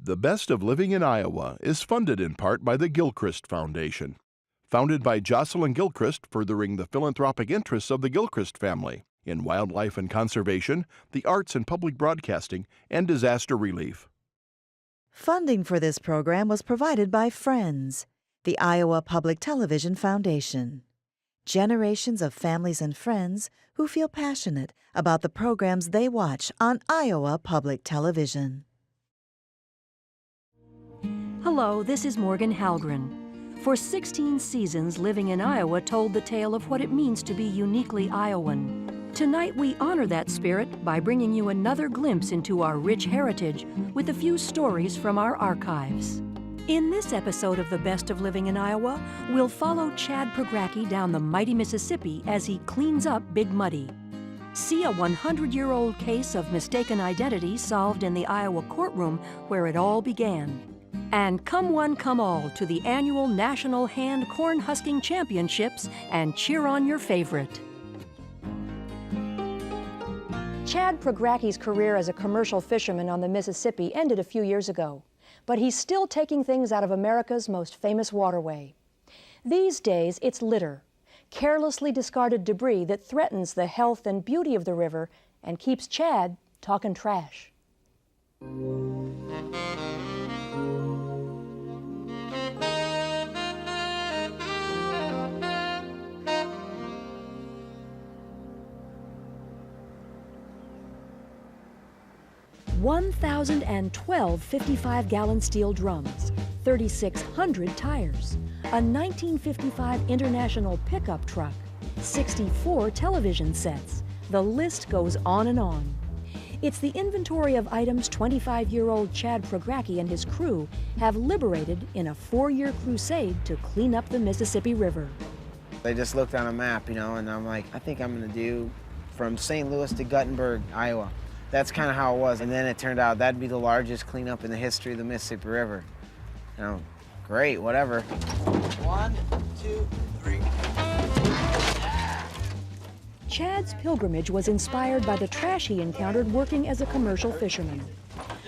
The Best of Living in Iowa is funded in part by the Gilchrist Foundation. Founded by Jocelyn Gilchrist, furthering the philanthropic interests of the Gilchrist family in wildlife and conservation, the arts and public broadcasting, and disaster relief. Funding for this program was provided by Friends, the Iowa Public Television Foundation. Generations of families and friends who feel passionate about the programs they watch on Iowa Public Television. Hello, this is Morgan Halgren. For 16 seasons, Living in Iowa told the tale of what it means to be uniquely Iowan. Tonight, we honor that spirit by bringing you another glimpse into our rich heritage with a few stories from our archives. In this episode of The Best of Living in Iowa, we'll follow Chad Pregracke down the mighty Mississippi as he cleans up Big Muddy. See a 100-year-old case of mistaken identity solved in the Iowa courtroom where it all began. And come one, come all to the annual National Hand Corn Husking Championships and cheer on your favorite. Chad Pregracke's career as a commercial fisherman on the Mississippi ended a few years ago, but he's still taking things out of America's most famous waterway. These days, it's litter, carelessly discarded debris that threatens the health and beauty of the river and keeps Chad talking trash. 1,012 55-gallon steel drums, 3,600 tires, a 1955 International pickup truck, 64 television sets. The list goes on and on. It's the inventory of items 25-year-old Chad Pregracke and his crew have liberated in a 4-year crusade to clean up the Mississippi River. I just looked on a map, and I'm like, I think I'm gonna do from St. Louis to Guttenberg, Iowa. That's kind of how it was. And then it turned out that'd be the largest cleanup in the history of the Mississippi River. Great, whatever. 1, 2, 3. Chad's pilgrimage was inspired by the trash he encountered working as a commercial fisherman.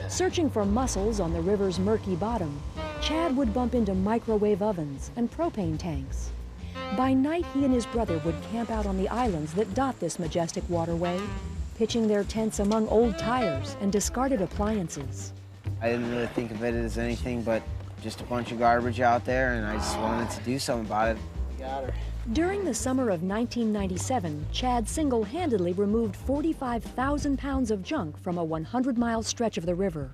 Searching for mussels on the river's murky bottom, Chad would bump into microwave ovens and propane tanks. By night, he and his brother would camp out on the islands that dot this majestic waterway, pitching their tents among old tires and discarded appliances. I didn't really think of it as anything but just a bunch of garbage out there, and I just wanted to do something about it. Got her. During the summer of 1997, Chad single-handedly removed 45,000 pounds of junk from a 100-mile stretch of the river.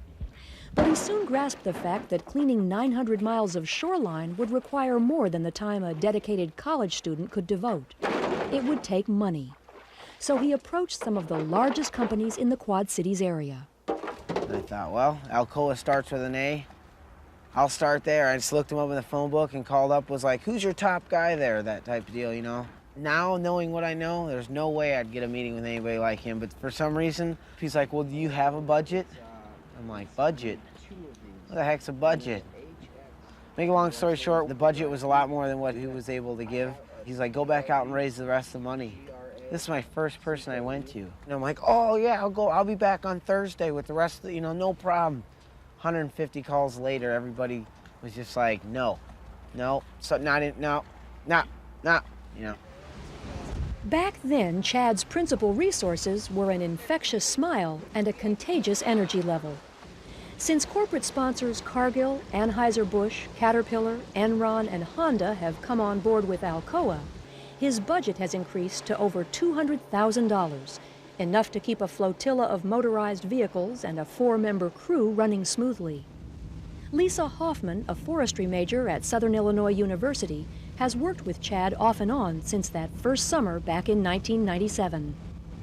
But he soon grasped the fact that cleaning 900 miles of shoreline would require more than the time a dedicated college student could devote. It would take money. So he approached some of the largest companies in the Quad Cities area. And I thought, well, Alcoa starts with an A. I'll start there. I just looked him up in the phone book and called up, was like, who's your top guy there? That type of deal, Now, knowing what I know, there's no way I'd get a meeting with anybody like him. But for some reason, he's like, well, do you have a budget? I'm like, budget? What the heck's a budget? Make a long story short, the budget was a lot more than what he was able to give. He's like, go back out and raise the rest of the money. This is my first person I went to. And I'm like, oh yeah, I'll be back on Thursday with the rest of the, no problem. 150 calls later, everybody was just like, no, so no. Back then, Chad's principal resources were an infectious smile and a contagious energy level. Since corporate sponsors Cargill, Anheuser-Busch, Caterpillar, Enron, and Honda have come on board with Alcoa, his budget has increased to over $200,000, enough to keep a flotilla of motorized vehicles and a 4-member crew running smoothly. Lisa Hoffman, a forestry major at Southern Illinois University, has worked with Chad off and on since that first summer back in 1997.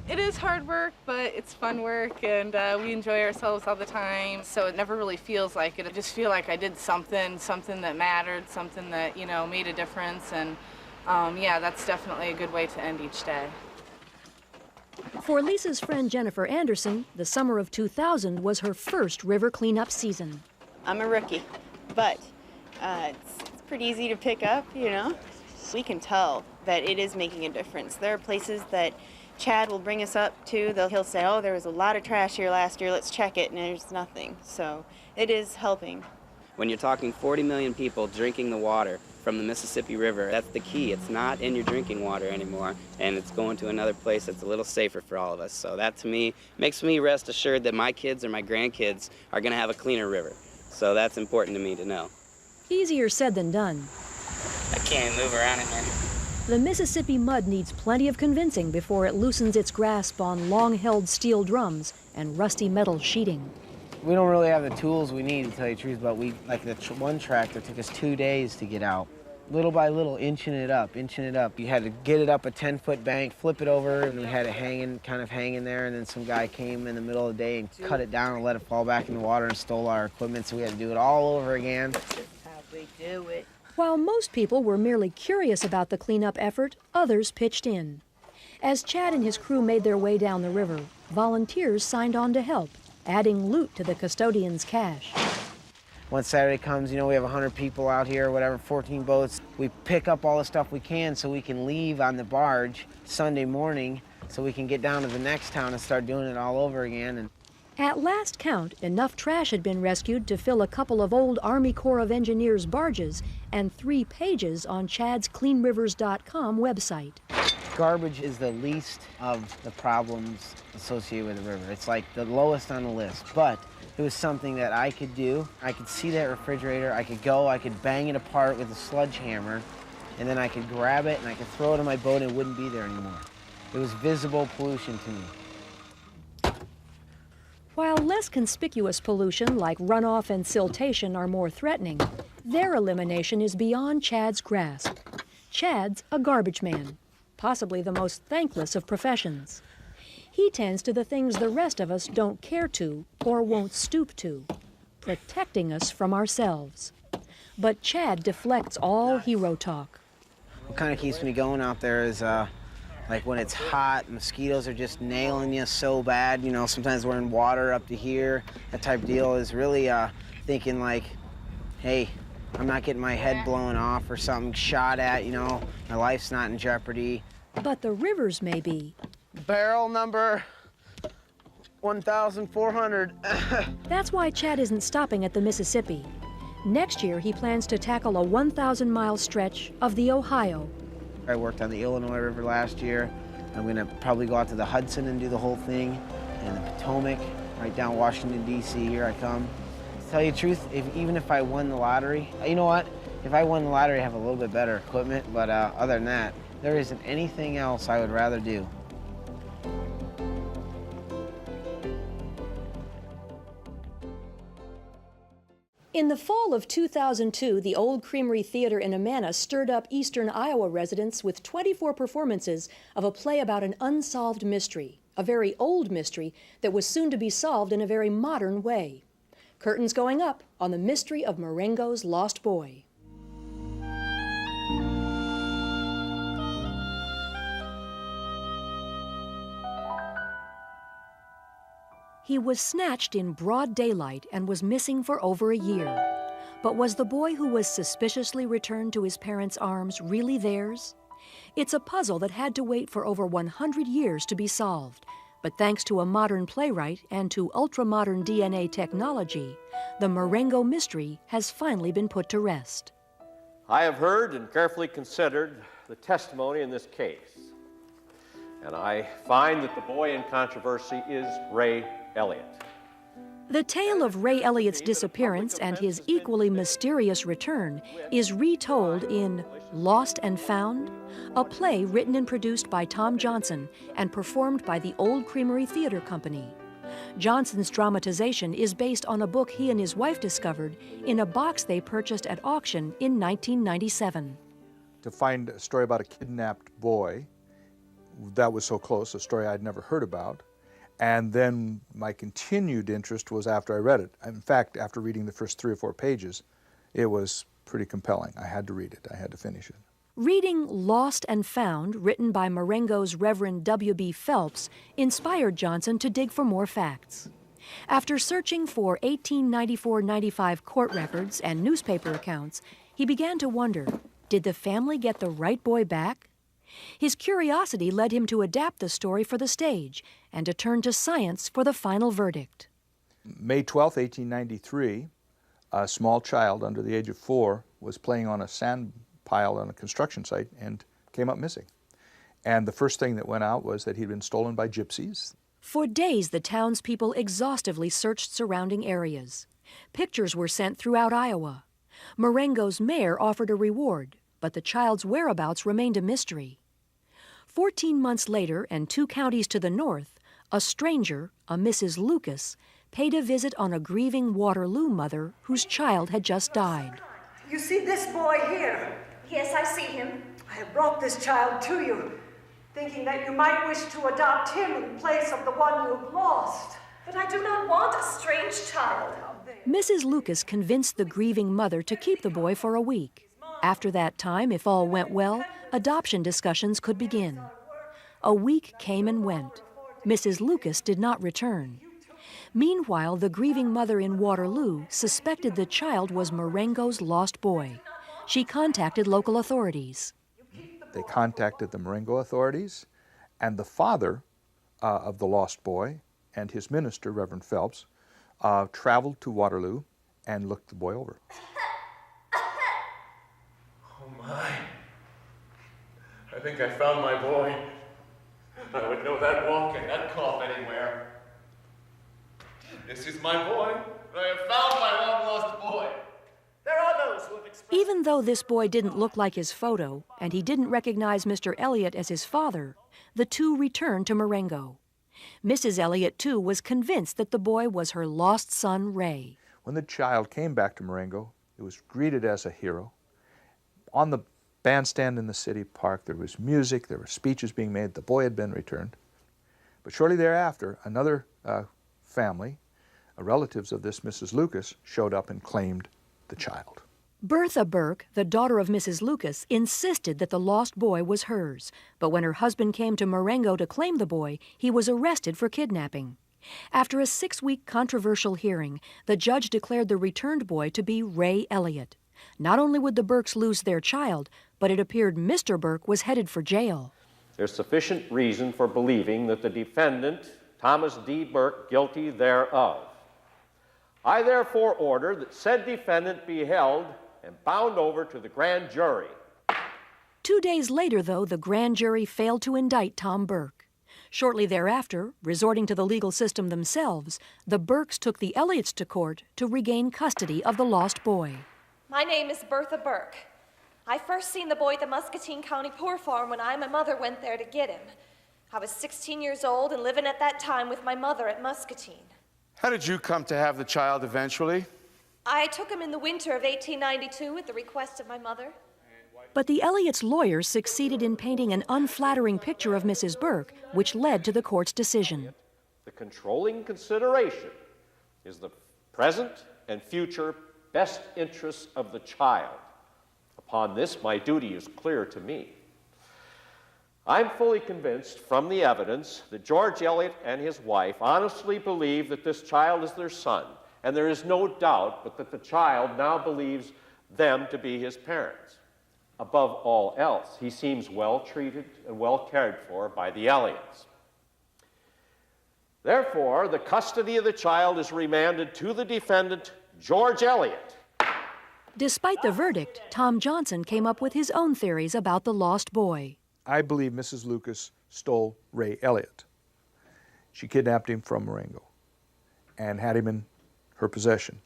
It is hard work, but it's fun work, and we enjoy ourselves all the time, so it never really feels like it. I just feel like I did something that mattered, something that, made a difference, and yeah, that's definitely a good way to end each day. For Lisa's friend Jennifer Anderson, the summer of 2000 was her first river cleanup season. I'm a rookie, but it's pretty easy to pick up, We can tell that it is making a difference. There are places that Chad will bring us up too. He'll say, oh, there was a lot of trash here last year, let's check it, and there's nothing. So it is helping. When you're talking 40 million people drinking the water from the Mississippi River, that's the key. It's not in your drinking water anymore, and it's going to another place that's a little safer for all of us. So that, to me, makes me rest assured that my kids or my grandkids are going to have a cleaner river. So that's important to me to know. Easier said than done. I can't even move around it, man. The Mississippi mud needs plenty of convincing before it loosens its grasp on long-held steel drums and rusty metal sheeting. We don't really have the tools we need, to tell you the truth, but like the one tractor took us 2 days to get out. Little by little, inching it up. You had to get it up a 10-foot bank, flip it over, and we had it kind of hanging there, and then some guy came in the middle of the day and cut it down and let it fall back in the water and stole our equipment, so we had to do it all over again. That's how we do it. While most people were merely curious about the cleanup effort, others pitched in. As Chad and his crew made their way down the river, volunteers signed on to help, adding loot to the custodian's cache. Once Saturday comes, we have 100 people out here, whatever, 14 boats. We pick up all the stuff we can so we can leave on the barge Sunday morning so we can get down to the next town and start doing it all over again. At last count, enough trash had been rescued to fill a couple of old Army Corps of Engineers barges and 3 pages on Chad's CleanRivers.com website. Garbage is the least of the problems associated with the river. It's like the lowest on the list, but it was something that I could do. I could see that refrigerator, I could bang it apart with a sledgehammer, and then I could grab it and I could throw it in my boat and it wouldn't be there anymore. It was visible pollution to me. While less conspicuous pollution like runoff and siltation are more threatening, their elimination is beyond Chad's grasp. Chad's a garbage man, possibly the most thankless of professions. He tends to the things the rest of us don't care to or won't stoop to, protecting us from ourselves. But Chad deflects all hero talk. What kind of keeps me going out there is like when it's hot, mosquitoes are just nailing you so bad, sometimes we're in water up to here. That type of deal is really thinking like, hey, I'm not getting my head blown off or something shot at, my life's not in jeopardy. But the rivers may be. Barrel number 1,400. That's why Chad isn't stopping at the Mississippi. Next year, he plans to tackle a 1,000-mile stretch of the Ohio. I worked on the Illinois River last year. I'm going to probably go out to the Hudson and do the whole thing, and the Potomac, right down Washington, D.C., here I come. To tell you the truth, even if I won the lottery, you know what? If I won the lottery, I have a little bit better equipment, but other than that, there isn't anything else I would rather do. In the fall of 2002, the Old Creamery Theater in Amana stirred up eastern Iowa residents with 24 performances of a play about an unsolved mystery, a very old mystery that was soon to be solved in a very modern way. Curtains going up on the mystery of Marengo's lost boy. He was snatched in broad daylight and was missing for over a year. But was the boy who was suspiciously returned to his parents' arms really theirs? It's a puzzle that had to wait for over 100 years to be solved. But thanks to a modern playwright and to ultra-modern DNA technology, the Marengo mystery has finally been put to rest. I have heard and carefully considered the testimony in this case, and I find that the boy in controversy is Ray Elliott. The tale of Ray Elliott's disappearance and his equally mysterious return is retold in Lost and Found, a play written and produced by Tom Johnson and performed by the Old Creamery Theater Company. Johnson's dramatization is based on a book he and his wife discovered in a box they purchased at auction in 1997. To find a story about a kidnapped boy, that was so close, a story I'd never heard about. And then my continued interest was after I read it. In fact, after reading the first 3 or 4 pages, it was pretty compelling. I had to read it. I had to finish it. Reading Lost and Found, written by Marengo's Reverend W.B. Phelps, inspired Johnson to dig for more facts. After searching for 1894-95 court records and newspaper accounts, he began to wonder, did the family get the right boy back? His curiosity led him to adapt the story for the stage and to turn to science for the final verdict. May 12, 1893, a small child under the age of 4 was playing on a sand pile on a construction site and came up missing. And the first thing that went out was that he'd been stolen by gypsies. For days, the townspeople exhaustively searched surrounding areas. Pictures were sent throughout Iowa. Marengo's mayor offered a reward, but the child's whereabouts remained a mystery. 14 months later, and 2 counties to the north, a stranger, a Mrs. Lucas, paid a visit on a grieving Waterloo mother whose child had just died. You see this boy here? Yes, I see him. I have brought this child to you, thinking that you might wish to adopt him in place of the one you've lost. But I do not want a strange child. Mrs. Lucas convinced the grieving mother to keep the boy for a week. After that time, if all went well, adoption discussions could begin. A week came and went. Mrs. Lucas did not return. Meanwhile, the grieving mother in Waterloo suspected the child was Marengo's lost boy. She contacted local authorities. They contacted the Marengo authorities, and the father of the lost boy and his minister, Reverend Phelps, traveled to Waterloo and looked the boy over. Oh my. I think I found my boy. I would know that walk and that cough anywhere. This is my boy. I have found my long-lost boy. There are those who have expressed... Even though this boy didn't look like his photo, and he didn't recognize Mr. Elliott as his father, the two returned to Marengo. Mrs. Elliott, too, was convinced that the boy was her lost son, Ray. When the child came back to Marengo, it was greeted as a hero. On the bandstand in the city park, there was music, there were speeches being made, the boy had been returned. But shortly thereafter, another family, relatives of this Mrs. Lucas, showed up and claimed the child. Bertha Burke, the daughter of Mrs. Lucas, insisted that the lost boy was hers, but when her husband came to Marengo to claim the boy, he was arrested for kidnapping. After a 6-week controversial hearing, the judge declared the returned boy to be Ray Elliott. Not only would the Burkes lose their child, but it appeared Mr. Burke was headed for jail. There's sufficient reason for believing that the defendant, Thomas D. Burke, guilty thereof. I therefore order that said defendant be held and bound over to the grand jury. 2 days later, though, the grand jury failed to indict Tom Burke. Shortly thereafter, resorting to the legal system themselves, the Burkes took the Elliots to court to regain custody of the lost boy. My name is Bertha Burke. I first seen the boy at the Muscatine County Poor Farm when I and my mother went there to get him. I was 16 years old and living at that time with my mother at Muscatine. How did you come to have the child eventually? I took him in the winter of 1892 at the request of my mother. But the Elliots' lawyers succeeded in painting an unflattering picture of Mrs. Burke, which led to the court's decision. The controlling consideration is the present and future best interests of the child. Upon this, my duty is clear to me. I'm fully convinced from the evidence that George Elliott and his wife honestly believe that this child is their son, and there is no doubt but that the child now believes them to be his parents. Above all else, he seems well treated and well cared for by the Elliots. Therefore, the custody of the child is remanded to the defendant, George Elliott. Despite the verdict, Tom Johnson came up with his own theories about the lost boy. I believe Mrs. Lucas stole Ray Elliott. She kidnapped him from Marengo and had him in her possession.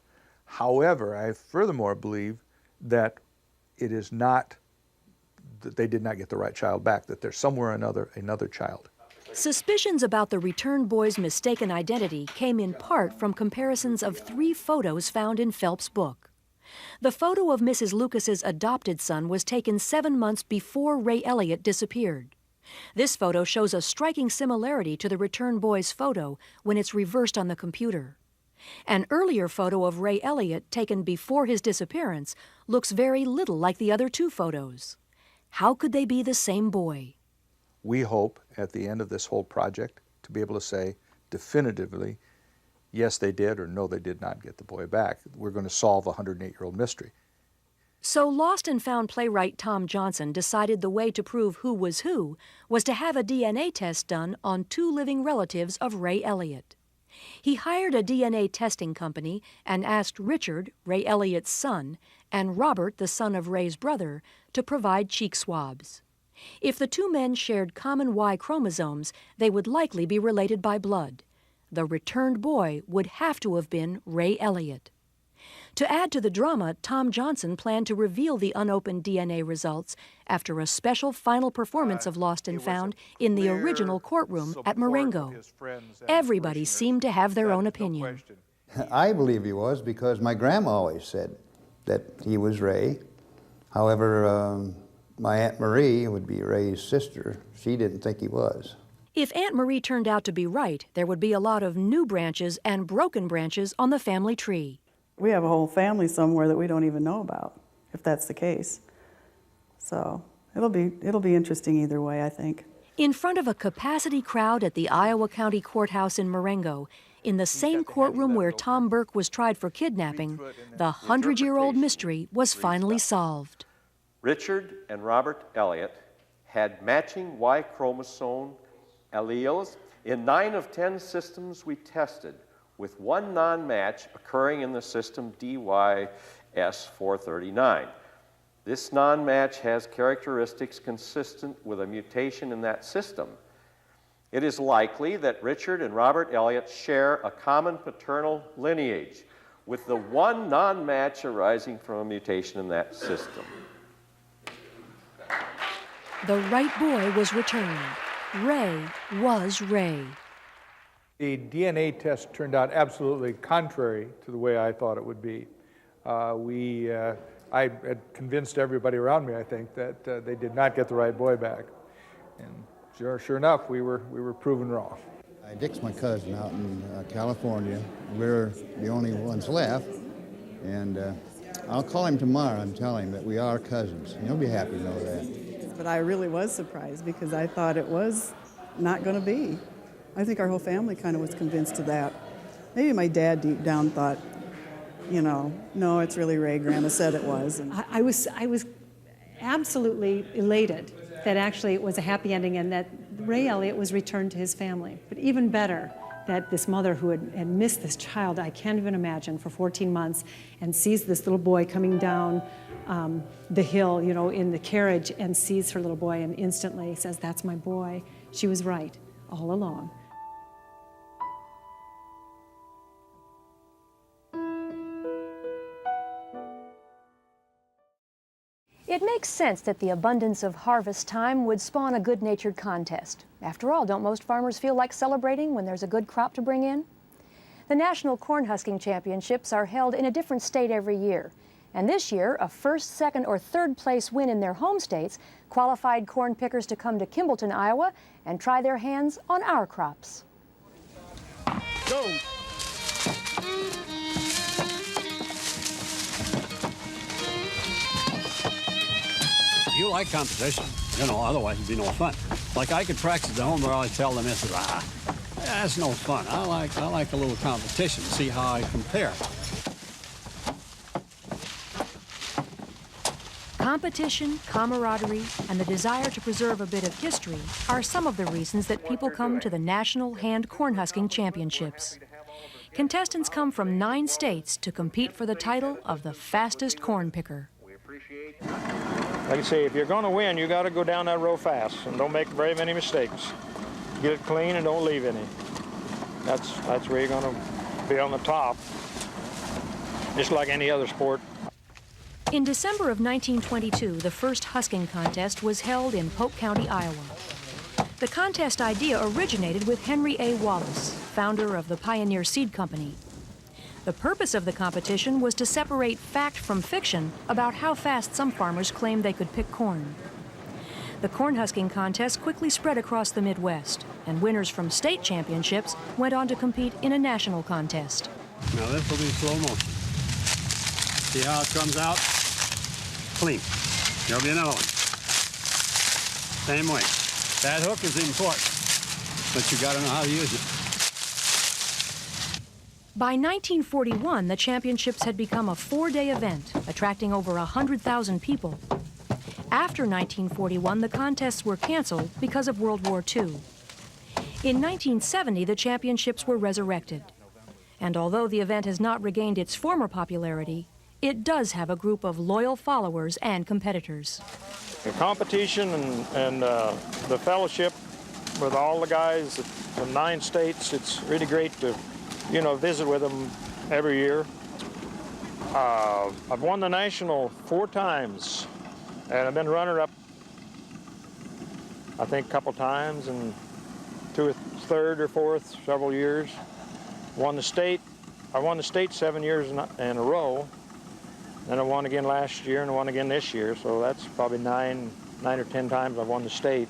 However, I furthermore believe that it is not that they did not get the right child back, that there's somewhere another child. Suspicions about the returned boy's mistaken identity came in part from comparisons of 3 photos found in Phelps' book. The photo of Mrs. Lucas's adopted son was taken 7 months before Ray Elliott disappeared. This photo shows a striking similarity to the returned boy's photo when it's reversed on the computer. An earlier photo of Ray Elliott, taken before his disappearance, looks very little like the other 2 photos. How could they be the same boy? We hope at the end of this whole project to be able to say definitively, yes, they did, or no, they did not get the boy back. We're going to solve a 108-year-old mystery. So lost and found playwright Tom Johnson decided the way to prove who was to have a DNA test done on 2 living relatives of Ray Elliott. He hired a DNA testing company and asked Richard, Ray Elliott's son, and Robert, the son of Ray's brother, to provide cheek swabs. If the 2 men shared common Y chromosomes, they would likely be related by blood. The returned boy would have to have been Ray Elliott. To add to the drama, Tom Johnson planned to reveal the unopened DNA results after a special final performance of Lost and Found in the original courtroom at Marengo. Everybody seemed to have their own opinion. I believe he was because my grandma always said that he was Ray. However, my Aunt Marie would be Ray's sister. She didn't think he was. If Aunt Marie turned out to be right, there would be a lot of new branches and broken branches on the family tree. We have a whole family somewhere that we don't even know about, if that's the case. So it'll be interesting either way, I think. In front of a capacity crowd at the Iowa County Courthouse in Marengo, in the same courtroom where Tom Burke was tried for kidnapping, the 100-year-old mystery was finally solved. Richard and Robert Elliott had matching Y chromosome alleles in 9 of 10 systems we tested, with 1 non-match occurring in the system DYS439. This non-match has characteristics consistent with a mutation in that system. It is likely that Richard and Robert Elliott share a common paternal lineage, with the 1 non-match arising from a mutation in that system. The right boy was returned. Ray was Ray. The DNA test turned out absolutely contrary to the way I thought it would be. I had convinced everybody around me, I think, that they did not get the right boy back. And sure enough, we were proven wrong. Dick's my cousin out in California. We're the only ones left. And I'll call him tomorrow and tell him that we are cousins. And he'll be happy to know that. But I really was surprised because I thought it was not going to be. I think our whole family kind of was convinced of that. Maybe my dad deep down thought, no, it's really Ray. Grandma said it was. And I was absolutely elated that actually it was a happy ending and that Ray Elliott was returned to his family. But even better, that this mother who had missed this child, I can't even imagine, for 14 months, and sees this little boy coming down the hill, in the carriage, and sees her little boy and instantly says, "That's my boy." She was right all along. It makes sense that the abundance of harvest time would spawn a good-natured contest. After all, don't most farmers feel like celebrating when there's a good crop to bring in? The National Corn Husking Championships are held in a different state every year. And this year, a first, second, or third place win in their home states qualified corn pickers to come to Kimballton, Iowa, and try their hands on our crops. Go! You like competition, otherwise it'd be no fun. Like I could practice at home where I tell the missus, that's no fun. I like a little competition, see how I compare. Competition, camaraderie, and the desire to preserve a bit of history are some of the reasons that people come to the National Hand Corn Husking Championships. Contestants come from 9 states to compete for the title of the fastest corn picker. Like I say, if you're going to win, you got to go down that row fast and don't make very many mistakes. Get it clean and don't leave any. That's where you're going to be on the top, just like any other sport. In December of 1922, the first husking contest was held in Polk County, Iowa. The contest idea originated with Henry A. Wallace, founder of the Pioneer Seed Company. The purpose of the competition was to separate fact from fiction about how fast some farmers claimed they could pick corn. The corn husking contest quickly spread across the Midwest, and winners from state championships went on to compete in a national contest. Now this will be slow motion. See how it comes out? Clean. There'll be another one. Same way. That hook is important, but you got to know how to use it. By 1941, the championships had become a 4-day event, attracting over 100,000 people. After 1941, the contests were canceled because of World War II. In 1970, the championships were resurrected. And although the event has not regained its former popularity, it does have a group of loyal followers and competitors. The competition and the fellowship with all the guys from 9 states, it's really great to, you know, visit with them every year. I've won the national 4 times, and I've been runner-up, I think, a couple times, and 3rd or 4th several years. Won the state. I won the state 7 years in a row. And I won again last year and I won again this year, so that's probably 9 or 10 times I've won the state.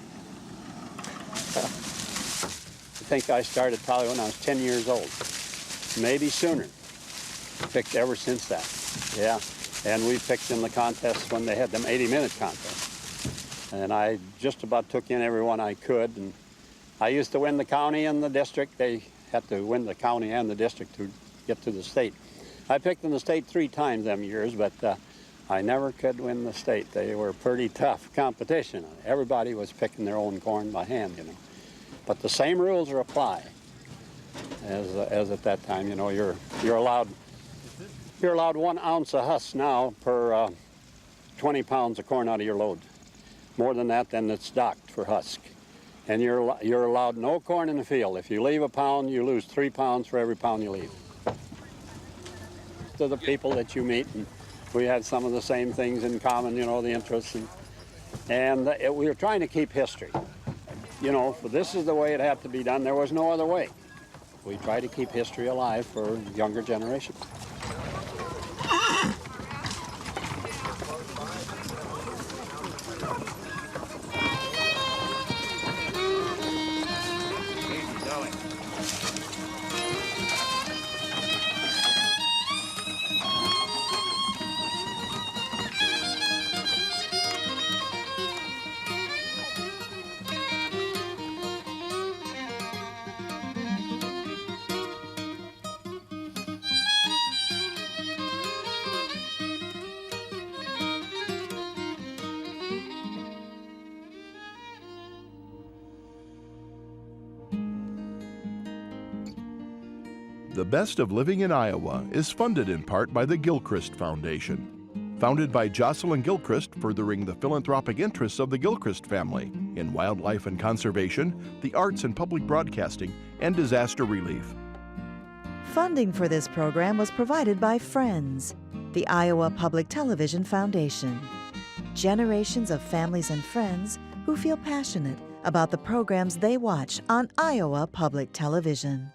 I think I started probably when I was 10 years old, maybe sooner. Picked ever since that, yeah. And we picked in the contests when they had them 80-minute contests. And I just about took in every one I could. And I used to win the county and the district. They had to win the county and the district to get to the state. I picked in the state 3 times them years, but I never could win the state. They were pretty tough competition. Everybody was picking their own corn by hand, you know. But the same rules are apply as at that time. You know, you're allowed 1 ounce of husk now per 20 pounds of corn out of your load. More than that, then it's docked for husk. And you're allowed no corn in the field. If you leave a pound, you lose 3 pounds for every pound you leave. To the people that you meet, and we had some of the same things in common, you know, the interests, and we were trying to keep history. You know, for this is the way it had to be done. There was no other way. We try to keep history alive for younger generations. The Best of Living in Iowa is funded in part by the Gilchrist Foundation. Founded by Jocelyn Gilchrist, furthering the philanthropic interests of the Gilchrist family in wildlife and conservation, the arts and public broadcasting, and disaster relief. Funding for this program was provided by Friends, the Iowa Public Television Foundation. Generations of families and friends who feel passionate about the programs they watch on Iowa Public Television.